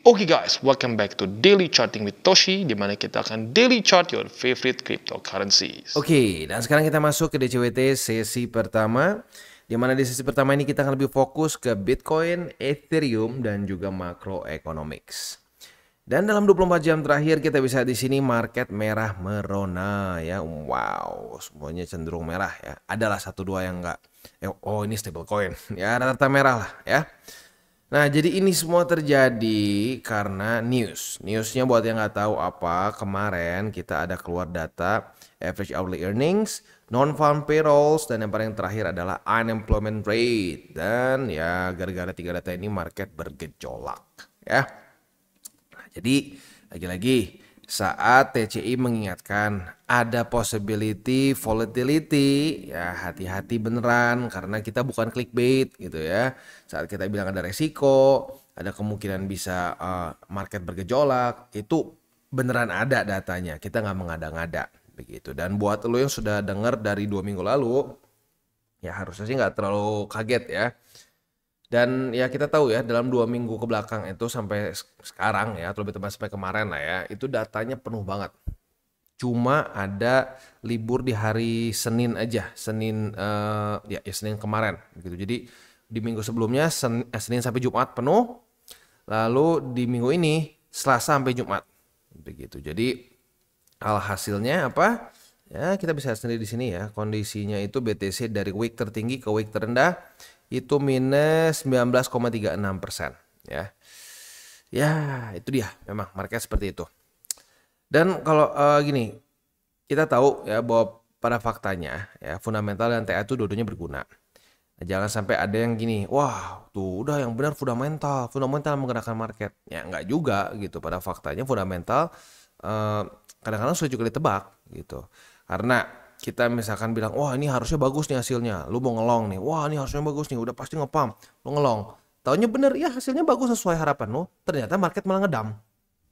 Oke guys, welcome back to Daily Charting with Toshi, di mana kita akan daily chart your favorite cryptocurrencies. Oke, dan sekarang kita masuk ke DCWT sesi pertama, di mana di sesi pertama ini kita akan lebih fokus ke Bitcoin, Ethereum, dan juga macroeconomics. Dan dalam 24 jam terakhir kita bisa di sini market merah merona ya. Wow, semuanya cenderung merah ya. Adalah satu dua yang enggak. Oh, ini stablecoin. Ya, rata-rata merah lah ya. Nah, jadi ini semua terjadi karena newsnya buat yang nggak tahu apa, kemarin kita ada keluar data average hourly earnings, non-farm payrolls, dan yang paling terakhir adalah unemployment rate. Dan ya gara-gara 3 data ini market bergejolak ya. Nah, jadi lagi-lagi saat TCI mengingatkan ada possibility volatility, ya hati-hati beneran karena kita bukan clickbait gitu ya. Saat kita bilang ada resiko, ada kemungkinan bisa market bergejolak, itu beneran ada datanya, kita nggak mengada-ngada begitu. Dan buat lo yang sudah dengar dari 2 minggu lalu, ya harusnya sih nggak terlalu kaget ya. Dan ya kita tahu ya dalam 2 minggu ke belakang itu sampai sekarang ya, atau lebih tepat sampai kemarin lah ya, itu datanya penuh banget. Cuma ada libur di hari Senin aja, Senin Senin kemarin gitu. Jadi di minggu sebelumnya Senin sampai Jumat penuh, lalu di minggu ini Selasa sampai Jumat begitu. Jadi alhasilnya apa? Ya kita bisa sendiri di sini ya, kondisinya itu BTC dari week tertinggi ke week terendah itu minus 19,36% ya. Ya itu dia, memang market seperti itu. Dan kalau gini, kita tahu ya bahwa pada faktanya ya fundamental dan TA itu dua-duanya berguna. Nah, jangan sampai ada yang gini, wah tuh udah yang benar fundamental menggerakkan market. Ya enggak juga gitu, pada faktanya fundamental kadang-kadang sulit juga ditebak gitu. Karena kita misalkan bilang, wah ini harusnya bagus nih hasilnya, lu mau ngelong nih, wah ini harusnya bagus nih, udah pasti ngepump, lu ngelong, taunya bener ya hasilnya bagus sesuai harapan lu, ternyata market malah ngedam.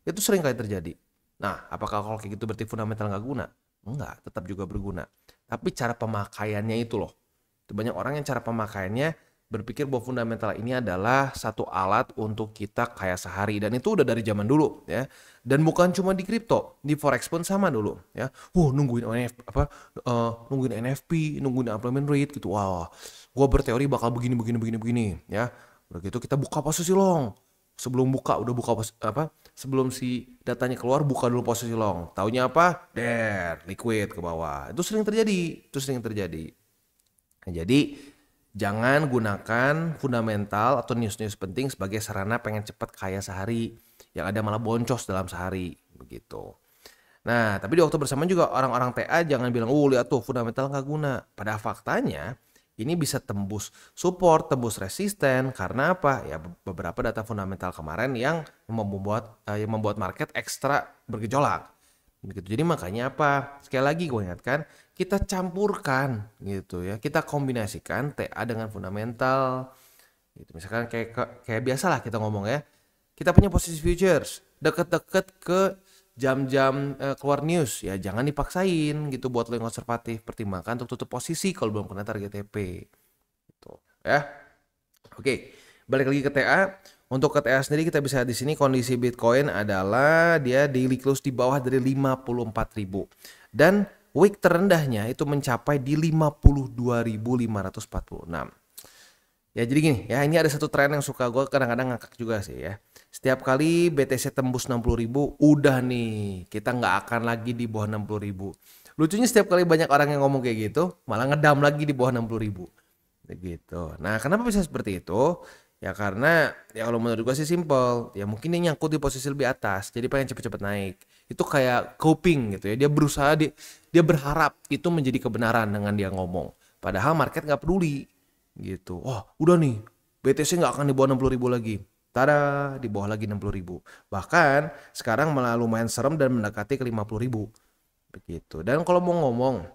Itu sering kali terjadi. Nah, apakah kalau kayak gitu berarti fundamental nggak guna? Enggak, tetap juga berguna. Tapi cara pemakaiannya itu loh, itu banyak orang yang cara pemakaiannya berpikir bahwa fundamental ini adalah satu alat untuk kita kaya sehari, dan itu udah dari zaman dulu ya. Dan bukan cuma di kripto, di forex pun sama dulu ya. Nungguin NFP, nungguin unemployment rate gitu. Wah, gua berteori bakal begini ya. Udah gitu kita buka posisi long. Sebelum buka udah buka sebelum si datanya keluar buka dulu posisi long. Taunya apa? Liquid ke bawah. Itu sering terjadi. Nah, jadi jangan gunakan fundamental atau news-news penting sebagai sarana pengen cepat kaya sehari, yang ada malah boncos dalam sehari begitu. Nah, tapi di waktu bersamaan juga orang-orang TA jangan bilang, lihat tuh fundamental nggak guna. Pada faktanya ini bisa tembus support, tembus resisten karena apa? Ya beberapa data fundamental kemarin yang membuat market ekstra bergejolak. Begitu. Jadi makanya apa? Sekali lagi gue ingatkan, kita campurkan gitu ya. Kita kombinasikan TA dengan fundamental. Gitu. Misalkan kayak biasalah kita ngomong ya. Kita punya posisi futures deket-deket ke jam-jam keluar news ya, jangan dipaksain gitu buat lo yang konservatif. Pertimbangkan untuk tutup posisi kalau belum kena target TP. Gitu ya. Oke, balik lagi ke TA. Untuk ke TA sendiri kita bisa di sini kondisi Bitcoin adalah dia daily close di bawah dari 54.000 dan week terendahnya itu mencapai di 52.546. Ya jadi gini ya, ini ada satu tren yang suka gue kadang-kadang ngakak juga sih ya. Setiap kali BTC tembus 60.000 udah nih kita nggak akan lagi di bawah 60.000. Lucunya setiap kali banyak orang yang ngomong kayak gitu malah ngedam lagi di bawah 60.000 gitu. Nah kenapa bisa seperti itu? Ya karena ya kalau menurut gue sih simple. Ya mungkin dia nyangkut di posisi lebih atas, jadi pengen cepet-cepet naik. Itu kayak coping gitu ya. Dia berusaha, dia berharap itu menjadi kebenaran dengan dia ngomong. Padahal market nggak peduli gitu. Wah udah nih BTC nggak akan di bawah 60.000 lagi. Tada, di bawah lagi 60.000. Bahkan sekarang malah lumayan serem dan mendekati ke 50.000 begitu. Dan kalau mau ngomong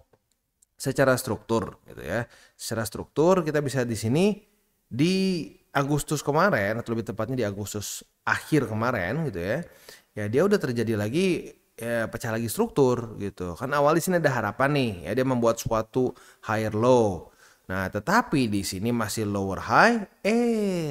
secara struktur gitu ya, secara struktur kita bisa di sini di Agustus kemarin, atau lebih tepatnya di Agustus akhir kemarin gitu ya, ya dia udah terjadi lagi ya, pecah lagi struktur gitu kan. Awal di sini ada harapan nih ya, dia membuat suatu higher low. Nah, tetapi di sini masih lower high,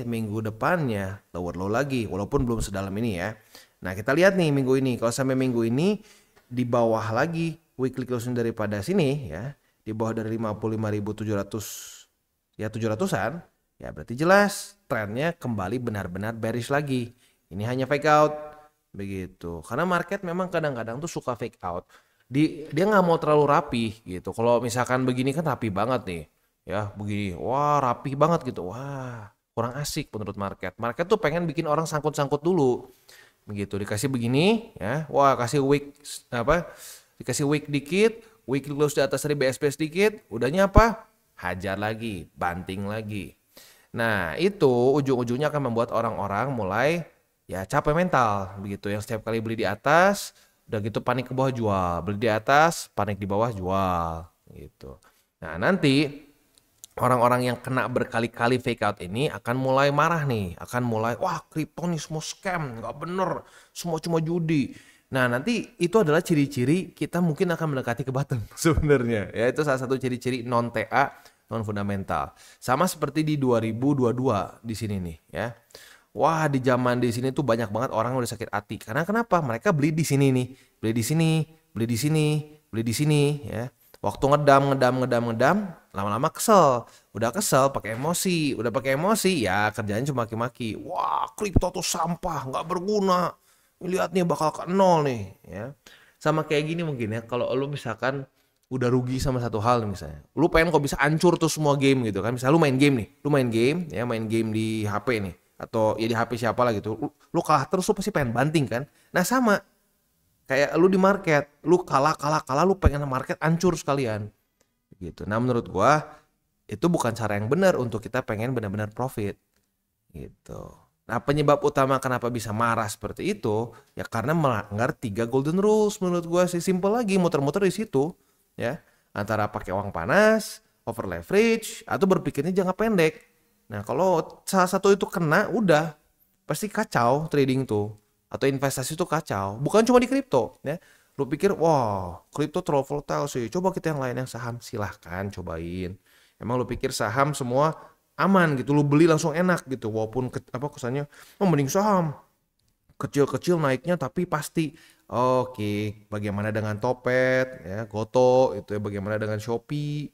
minggu depannya lower low lagi, walaupun belum sedalam ini ya. Nah, kita lihat nih minggu ini, kalau sampai minggu ini di bawah lagi weekly closing daripada sini ya, di bawah dari 55.700 ya 700-an, ya berarti jelas trennya kembali benar-benar bearish lagi. Ini hanya fake out begitu. Karena market memang kadang-kadang tuh suka fake out. Dia nggak mau terlalu rapi gitu. Kalau misalkan begini kan rapi banget nih. Ya begini, wah rapih banget gitu, wah kurang asik menurut market. Market tuh pengen bikin orang sangkut-sangkut dulu, begitu dikasih begini, ya, wah kasih wick apa, dikasih wick dikit, weekly close di atas dari BSP sedikit, udahnya apa, hajar lagi, banting lagi. Nah itu ujung-ujungnya akan membuat orang-orang mulai ya capek mental, begitu. Yang setiap kali beli di atas, udah gitu panik ke bawah jual, beli di atas, panik di bawah jual, gitu. Nah nanti orang-orang yang kena berkali-kali fake out ini akan mulai marah nih, akan mulai wah kripto nih semua scam, nggak bener, semua cuma judi. Nah nanti itu adalah ciri-ciri kita mungkin akan mendekati ke bottom sebenarnya. Ya itu salah satu ciri-ciri non TA, non fundamental. Sama seperti di 2022 di sini nih ya. Wah di zaman di sini tuh banyak banget orang udah sakit hati. Karena kenapa? Mereka beli di sini nih, beli di sini, beli di sini, beli di sini ya. Waktu ngedam, lama-lama kesel. Udah kesel, pakai emosi. Udah pakai emosi, ya kerjanya cuma maki-maki. Wah, kripto tuh sampah, nggak berguna. Lihat nih bakal ke nol nih. Ya. Sama kayak gini mungkin ya, kalau lu misalkan udah rugi sama satu hal misalnya. Lu pengen kok bisa hancur tuh semua game gitu kan. Misalnya lu main game nih. Lu main game, ya main game di HP nih. Atau ya di HP siapa lah gitu. Lu kalah terus, lu pasti pengen banting kan. Nah sama. Kayak lu di market, lu kalah, lu pengen market hancur sekalian. Gitu. Nah menurut gua itu bukan cara yang benar untuk kita pengen benar-benar profit. Gitu. Nah penyebab utama kenapa bisa marah seperti itu, ya karena melanggar 3 golden rules menurut gua sih. Simple lagi, muter-muter di situ. Ya, antara pakai uang panas, over leverage, atau berpikirnya jangka pendek. Nah kalau salah satu itu kena, udah pasti kacau trading tuh. Atau investasi itu kacau, bukan cuma di kripto ya. Lu pikir wah kripto terlalu volatile sih, coba kita yang lain yang saham, silahkan cobain. Emang lu pikir saham semua aman gitu, lu beli langsung enak gitu, walaupun kesannya mending saham kecil-kecil naiknya tapi pasti. Oke, bagaimana dengan Topet ya, Goto itu ya, bagaimana dengan Shopee.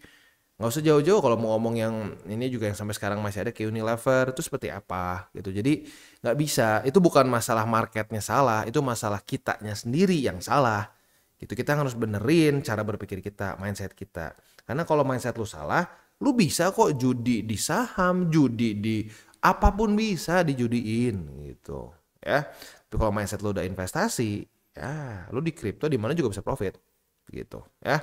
Nggak usah jauh-jauh kalau mau ngomong yang ini juga yang sampai sekarang masih ada kayak Unilever itu seperti apa gitu. Jadi nggak bisa, itu bukan masalah marketnya salah, itu masalah kitanya sendiri yang salah gitu. Kita harus benerin cara berpikir kita, mindset kita. Karena kalau mindset lu salah, lu bisa kok judi di saham, judi di apapun bisa dijudiin gitu ya. Tapi kalau mindset lu udah investasi, ya lu di kripto di mana juga bisa profit gitu ya.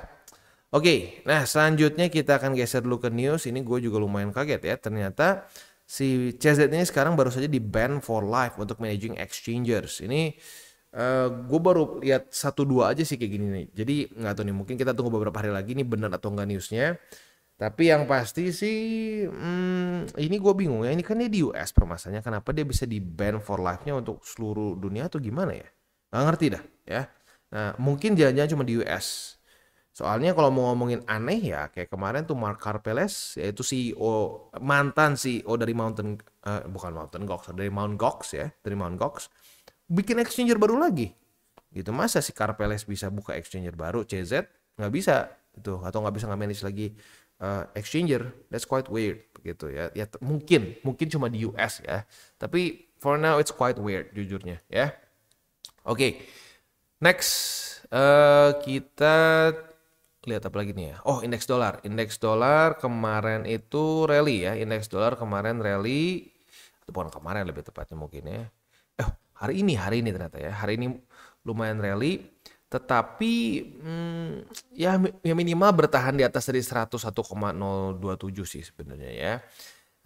Oke, nah selanjutnya kita akan geser dulu ke news. Ini gue juga lumayan kaget ya. Ternyata si CZ ini sekarang baru saja di ban for life untuk managing exchangers. Ini gue baru lihat 1-2 aja sih kayak gini nih. Jadi nggak tahu nih, mungkin kita tunggu beberapa hari lagi nih benar atau enggak newsnya. Tapi yang pasti sih ini gue bingung ya. Ini kan dia di US permasalahannya. Kenapa dia bisa di ban for life-nya untuk seluruh dunia atau gimana ya? Nggak ngerti dah ya. Nah mungkin jangan-jangan cuma di US. Soalnya kalau mau ngomongin aneh ya kayak kemarin tuh Mark Karpeles yaitu CEO, mantan CEO dari bukan Mountain Gox, dari Mount Gox ya, dari Mount Gox bikin exchanger baru lagi. Gitu, masa si Karpeles bisa buka exchanger baru, CZ nggak bisa itu, atau nggak bisa manage lagi exchanger. That's quite weird gitu ya. Ya mungkin cuma di US ya. Tapi for now it's quite weird jujurnya ya. Oke. Next kita lihat apa lagi nih ya. Oh, indeks dolar. Indeks dolar kemarin itu rally ya. Indeks dolar kemarin rally. Itu bukan kemarin, lebih tepatnya mungkin ya. Hari ini ternyata ya. Hari ini lumayan rally. Tetapi ya minimal bertahan di atas dari 101,027 sih sebenarnya ya.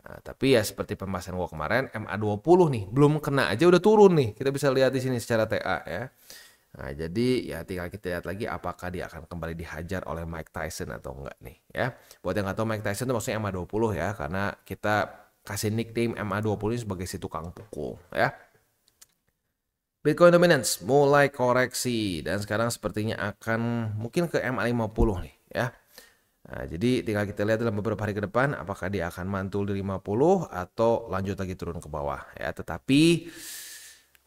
Nah, tapi ya seperti pembahasan gua kemarin, MA20 nih belum kena aja udah turun nih. Kita bisa lihat di sini secara TA ya. Nah, jadi ya tinggal kita lihat lagi apakah dia akan kembali dihajar oleh Mike Tyson atau enggak nih ya. Buat yang nggak tahu Mike Tyson itu maksudnya MA20 ya, karena kita kasih nickname MA20 ini sebagai si tukang pukul ya. Bitcoin dominance mulai koreksi dan sekarang sepertinya akan mungkin ke MA50 nih ya. Nah, jadi tinggal kita lihat dalam beberapa hari ke depan apakah dia akan mantul di 50 atau lanjut lagi turun ke bawah ya. Tetapi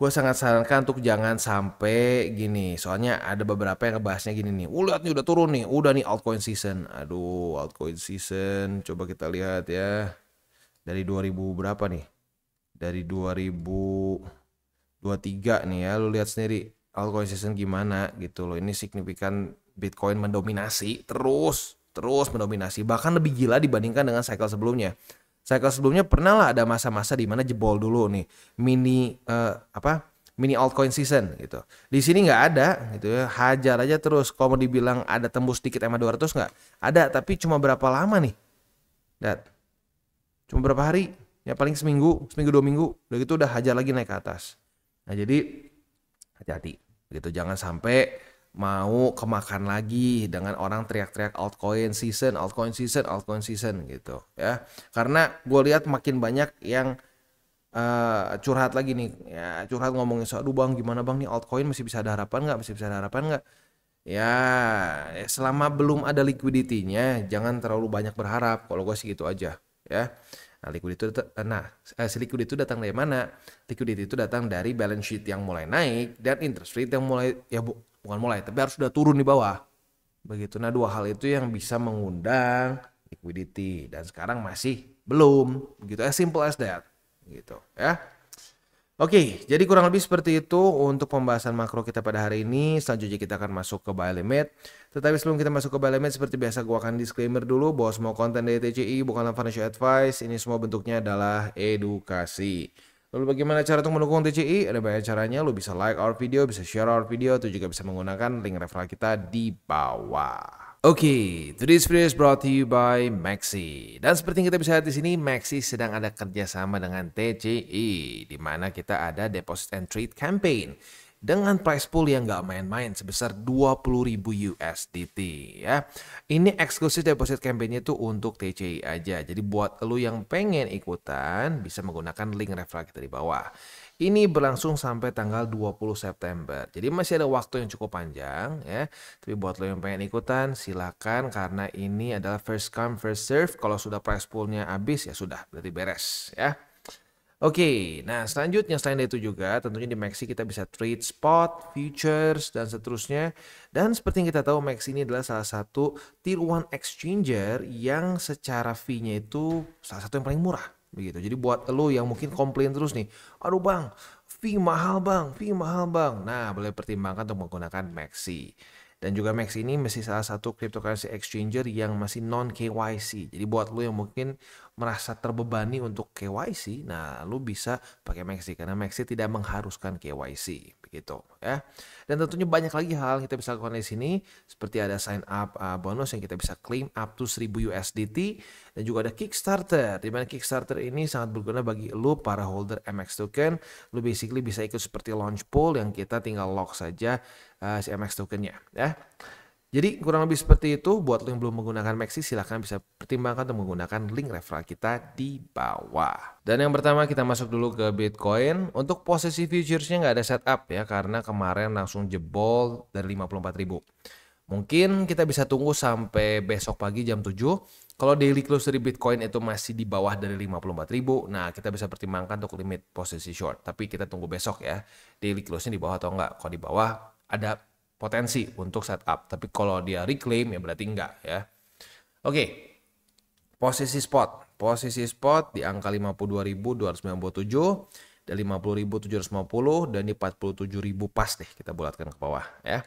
gue sangat sarankan untuk jangan sampai gini. Soalnya ada beberapa yang ngebahasnya gini nih. Lihat nih udah turun nih. Udah nih altcoin season. Aduh, altcoin season. Coba kita lihat ya. Dari 2000 berapa nih? Dari 2023 nih ya. Lu lihat sendiri altcoin season gimana gitu loh. Ini signifikan Bitcoin mendominasi terus mendominasi. Bahkan lebih gila dibandingkan dengan cycle sebelumnya. Cycle sebelumnya pernah lah ada masa-masa di mana jebol dulu nih mini mini altcoin season gitu. Di sini nggak ada gitu ya, hajar aja terus. Kalau mau dibilang ada tembus dikit MA 200 nggak ada, tapi cuma berapa lama nih? Dat, cuma berapa hari? Ya paling seminggu 2 minggu. Udah gitu udah hajar lagi naik ke atas. Nah jadi hati-hati gitu, jangan sampai mau kemakan lagi dengan orang teriak-teriak altcoin season gitu ya. Karena gue lihat makin banyak yang curhat lagi nih ya, curhat ngomongin soal, aduh bang gimana bang nih altcoin masih bisa ada harapan nggak, ya selama belum ada liquidity-nya jangan terlalu banyak berharap, kalau gue sih gitu aja ya. Nah, liquidity itu datang dari mana? Liquidity itu datang dari balance sheet yang mulai naik dan interest rate yang mulai bukan mulai, tapi harus sudah turun di bawah. Begitu. Nah, dua hal itu yang bisa mengundang liquidity dan sekarang masih belum. Begitu, as simple as that. Gitu, ya. Oke, jadi kurang lebih seperti itu untuk pembahasan makro kita pada hari ini. Selanjutnya kita akan masuk ke buy limit. Tetapi sebelum kita masuk ke buy limit, seperti biasa gue akan disclaimer dulu bahwa semua konten dari TCI bukanlah financial advice. Ini semua bentuknya adalah edukasi. Lalu bagaimana cara untuk mendukung TCI? Ada banyak caranya. Lu bisa like our video, bisa share our video, atau juga bisa menggunakan link referral kita di bawah. Oke, today's video is brought to you by Maxi. Dan seperti yang kita bisa lihat di sini, Maxi sedang ada kerjasama dengan TCI, di mana kita ada deposit and trade campaign dengan price pool yang nggak main-main sebesar 20.000 USDT ya. Ini eksklusif deposit campaign itu untuk TCI aja. Jadi buat lu yang pengen ikutan bisa menggunakan link referral kita di bawah. Ini berlangsung sampai tanggal 20 September. Jadi masih ada waktu yang cukup panjang ya. Tapi buat lo yang pengen ikutan silakan, karena ini adalah first come first serve. Kalau sudah price poolnya habis ya sudah, berarti beres ya. Oke, nah selanjutnya selain itu juga tentunya di Maxi kita bisa trade spot, futures, dan seterusnya. Dan seperti yang kita tahu, Maxi ini adalah salah satu tier 1 exchanger yang secara fee-nya itu salah satu yang paling murah. Begitu. Jadi buat lo yang mungkin komplain terus nih, aduh bang, fee mahal bang. Nah, boleh pertimbangkan untuk menggunakan Maxi. Dan juga Maxi ini masih salah satu cryptocurrency exchanger yang masih non KYC. Jadi buat lo yang mungkin merasa terbebani untuk KYC, nah lo bisa pakai Maxi karena Maxi tidak mengharuskan KYC, begitu ya. Dan tentunya banyak lagi hal yang kita bisa lakukan di sini, seperti ada sign up bonus yang kita bisa claim up to 1000 USDT, dan juga ada Kickstarter, di mana Kickstarter ini sangat berguna bagi lo para holder MX token. Lo basically bisa ikut seperti launch pool yang kita tinggal lock saja si MX tokennya ya. Jadi kurang lebih seperti itu. Buat lo yang belum menggunakan Maxi, silahkan bisa pertimbangkan untuk menggunakan link referral kita di bawah. Dan yang pertama kita masuk dulu ke Bitcoin. Untuk posisi futuresnya nggak ada setup ya, karena kemarin langsung jebol dari 54.000. Mungkin kita bisa tunggu sampai besok pagi jam 7. Kalau daily close dari Bitcoin itu masih di bawah dari 54.000, nah kita bisa pertimbangkan untuk limit posisi short. Tapi kita tunggu besok ya, daily close-nya di bawah atau enggak. Kalau di bawah ada potensi untuk setup, tapi kalau dia reclaim ya berarti enggak ya. Oke, posisi spot di angka 52.297 dan 50.750 dan di 47.000 pas deh, kita bulatkan ke bawah ya.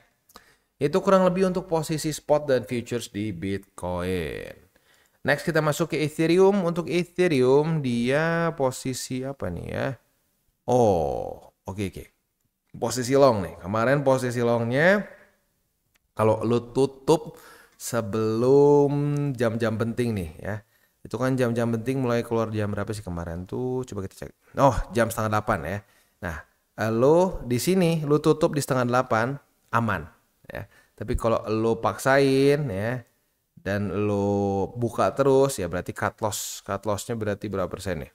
Itu kurang lebih untuk posisi spot dan futures di Bitcoin. Next kita masuk ke Ethereum. Untuk Ethereum dia posisi apa nih ya? Oh, oke. Posisi long nih. Kemarin posisi longnya kalau lu tutup sebelum jam-jam penting nih ya. Itu kan jam-jam penting mulai keluar jam berapa sih kemarin tuh? Coba kita cek. Oh, jam 7:30 ya. Nah, lu di sini lu tutup di 7:30 aman ya. Tapi kalau lu paksain ya dan lu buka terus ya berarti cut loss-nya berarti berapa persen nih?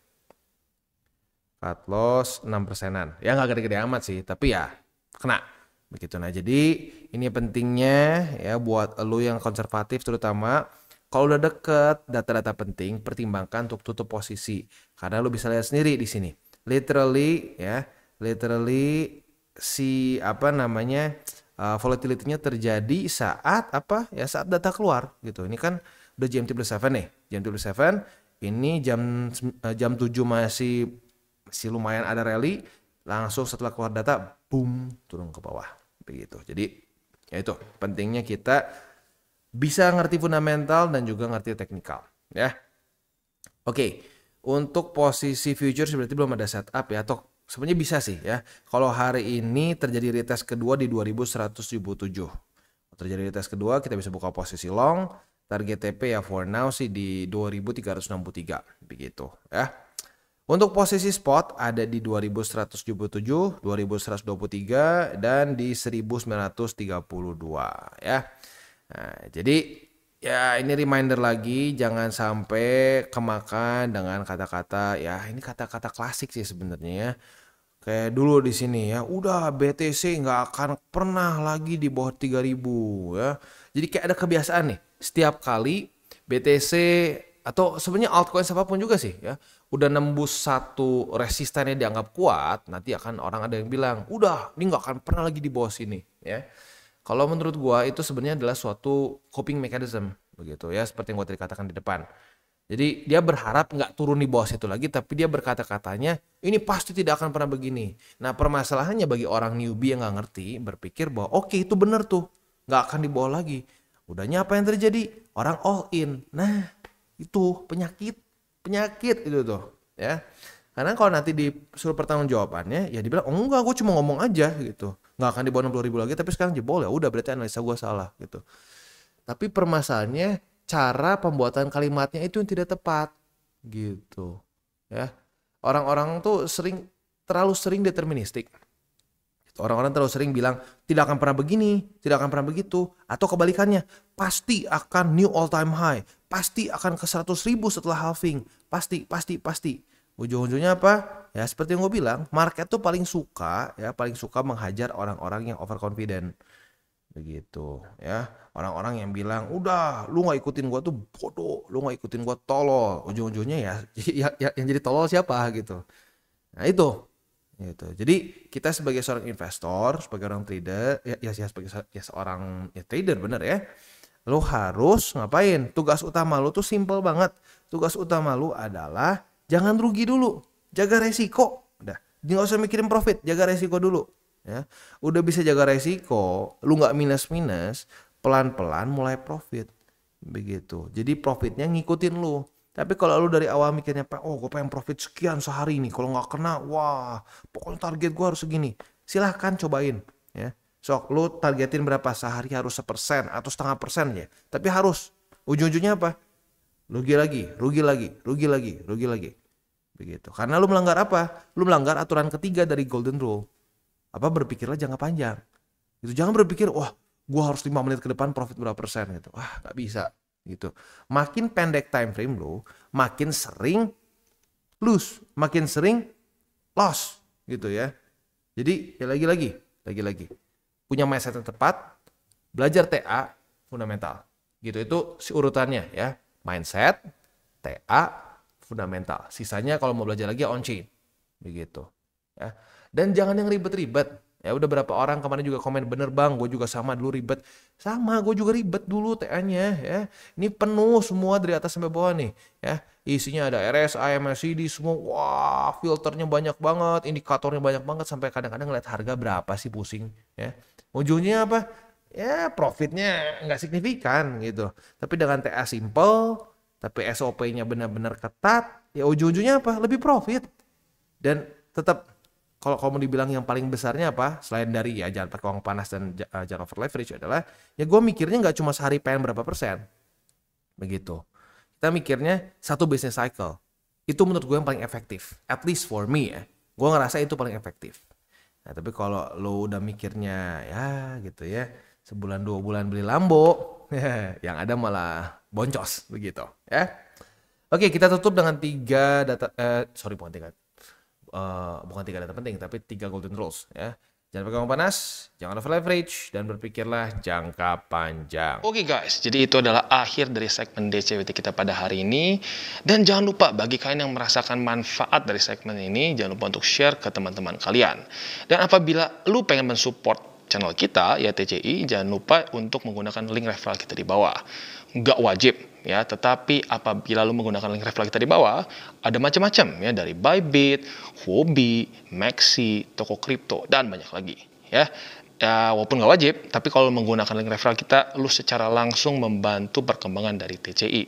Cut loss 6%-an. Ya nggak gede-gede amat sih, tapi ya kena. Begitu. Nah, jadi ini pentingnya ya buat lu yang konservatif terutama Kalau udah deket data-data penting, pertimbangkan untuk tutup posisi. Karena lu bisa lihat sendiri di sini. Literally si apa namanya volatility-nya terjadi saat apa ya, saat data keluar gitu. Ini kan udah GMT+7 nih. GMT+7 ini jam 7 masih lumayan ada rally, langsung setelah keluar data boom turun ke bawah begitu. Jadi ya itu pentingnya kita bisa ngerti fundamental dan juga ngerti teknikal ya. Oke, untuk posisi futures berarti belum ada setup ya, atau sebenarnya bisa sih ya. Kalau hari ini terjadi retest kedua di 2177. Terjadi retest kedua, kita bisa buka posisi long. Target TP ya for now sih di 2363 begitu ya. Untuk posisi spot ada di 2177, 2123 dan di 1932 ya. Nah, jadi ya ini reminder lagi, jangan sampai kemakan dengan kata-kata ya, ini kata-kata klasik sih sebenarnya ya. Kayak dulu di sini ya, udah BTC nggak akan pernah lagi di bawah 3000 ya. Jadi kayak ada kebiasaan nih, setiap kali BTC atau sebenarnya altcoin siapapun juga sih ya, udah nembus satu resistannya dianggap kuat, nanti akan orang ada yang bilang, udah ini nggak akan pernah lagi di bawah sini ya. Kalau menurut gua itu sebenarnya adalah suatu coping mechanism begitu ya, seperti yang gua tadi katakan di depan. Jadi dia berharap nggak turun di bawah situ lagi, tapi dia berkata-katanya ini pasti tidak akan pernah begini. Nah permasalahannya bagi orang newbie yang nggak ngerti, berpikir bahwa oke, itu bener tuh, nggak akan di bawah lagi. Udahnya apa yang terjadi? Orang all in. Nah itu penyakit itu tuh ya. Karena kalau nanti disuruh pertanggungjawabannya ya dibilang, oh enggak, gue cuma ngomong aja gitu, nggak akan di bawah 60.000 lagi, tapi sekarang jebol, ya udah berarti analisa gue salah gitu. Tapi permasalahannya cara pembuatan kalimatnya itu yang tidak tepat gitu ya. Orang-orang tuh terlalu sering deterministik. Orang-orang terlalu sering bilang tidak akan pernah begini, tidak akan pernah begitu, atau kebalikannya, pasti akan new all time high, pasti akan ke 100.000 setelah halving, pasti. Ujung-ujungnya apa? Ya seperti yang gue bilang, market tuh paling suka menghajar orang-orang yang overconfident. Begitu ya. Orang-orang yang bilang, udah lu gak ikutin gua tuh bodoh, lu gak ikutin gua tolol. Ujung-ujungnya ya, yang jadi tolol siapa gitu. Nah itu gitu. Jadi kita sebagai seorang investor, sebagai orang trader, sebagai seorang trader bener ya, lu harus ngapain? Tugas utama lu tuh simple banget. Tugas utama lu adalah jangan rugi dulu, jaga resiko. Udah, nggak usah mikirin profit, jaga resiko dulu. Ya, udah bisa jaga resiko, lu nggak minus, pelan-pelan mulai profit, begitu. Jadi profitnya ngikutin lu. Tapi kalau lu dari awal mikirnya, oh gue pengen profit sekian sehari nih, kalau nggak kena, wah pokoknya target gue harus segini. Silahkan cobain, ya. Sok lu targetin berapa sehari, harus 1% atau 0,5% ya. Tapi harus, ujung-ujungnya apa? Rugi lagi, begitu. Karena lu melanggar apa? Lu melanggar aturan ketiga dari Golden Rule. Apa, berpikirlah jangka panjang. Itu jangan berpikir, wah, gua harus 5 menit ke depan profit berapa persen gitu. Wah, nggak bisa gitu. Makin pendek time frame lu, makin sering lose, makin sering loss gitu ya. Jadi ya lagi-lagi punya mindset yang tepat, belajar TA fundamental. Gitu itu si urutannya ya. Mindset, TA, fundamental. Sisanya kalau mau belajar lagi on chain. Begitu. Ya. Dan jangan yang ribet-ribet. Ya udah, berapa orang kemarin juga komen, bener bang, gue juga sama dulu ribet. Sama, gue juga ribet dulu TA-nya ya. Ini penuh semua dari atas sampai bawah nih ya. Isinya ada RSI, MACD semua. Wah, filternya banyak banget, indikatornya banyak banget, sampai kadang-kadang ngeliat harga berapa sih, pusing ya. Ujungnya apa? Ya profitnya nggak signifikan gitu. Tapi dengan TA simple, tapi SOP-nya benar-benar ketat, ya ujung-ujungnya apa? Lebih profit. Dan tetap, kalau kamu dibilang yang paling besarnya apa, selain dari ya jangan pakai uang panas dan jangan over leverage, adalah ya gue mikirnya nggak cuma sehari pengen berapa persen, begitu. Kita mikirnya satu business cycle. Itu menurut gue yang paling efektif, at least for me ya. Gue ngerasa itu paling efektif. Nah tapi kalau lo udah mikirnya ya gitu ya, sebulan 2 bulan beli Lambo, yang ada malah boncos begitu ya. Oke, kita tutup dengan 3 data, bukan tiga data penting, tapi 3 golden rules ya. Jangan pegang panas, jangan over leverage, dan berpikirlah jangka panjang. Oke guys, jadi itu adalah akhir dari segmen DCWT kita pada hari ini. Dan jangan lupa bagi kalian yang merasakan manfaat dari segmen ini, jangan lupa untuk share ke teman-teman kalian. Dan apabila lu pengen mensupport channel kita, ya TCI, jangan lupa untuk menggunakan link referral kita di bawah. Nggak wajib, ya, tetapi apabila lu menggunakan link referral kita di bawah, ada macam-macam, ya, dari Bybit, Huobi, Maxi, toko kripto, dan banyak lagi, ya. Ya, walaupun nggak wajib, tapi kalau menggunakan link referral kita, lu secara langsung membantu perkembangan dari TCI.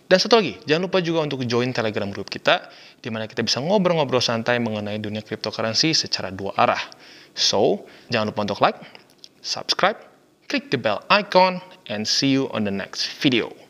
Dan satu lagi, jangan lupa juga untuk join Telegram group kita, di mana kita bisa ngobrol-ngobrol santai mengenai dunia cryptocurrency secara dua arah. So, jangan lupa untuk like, subscribe, click the bell icon, and see you on the next video.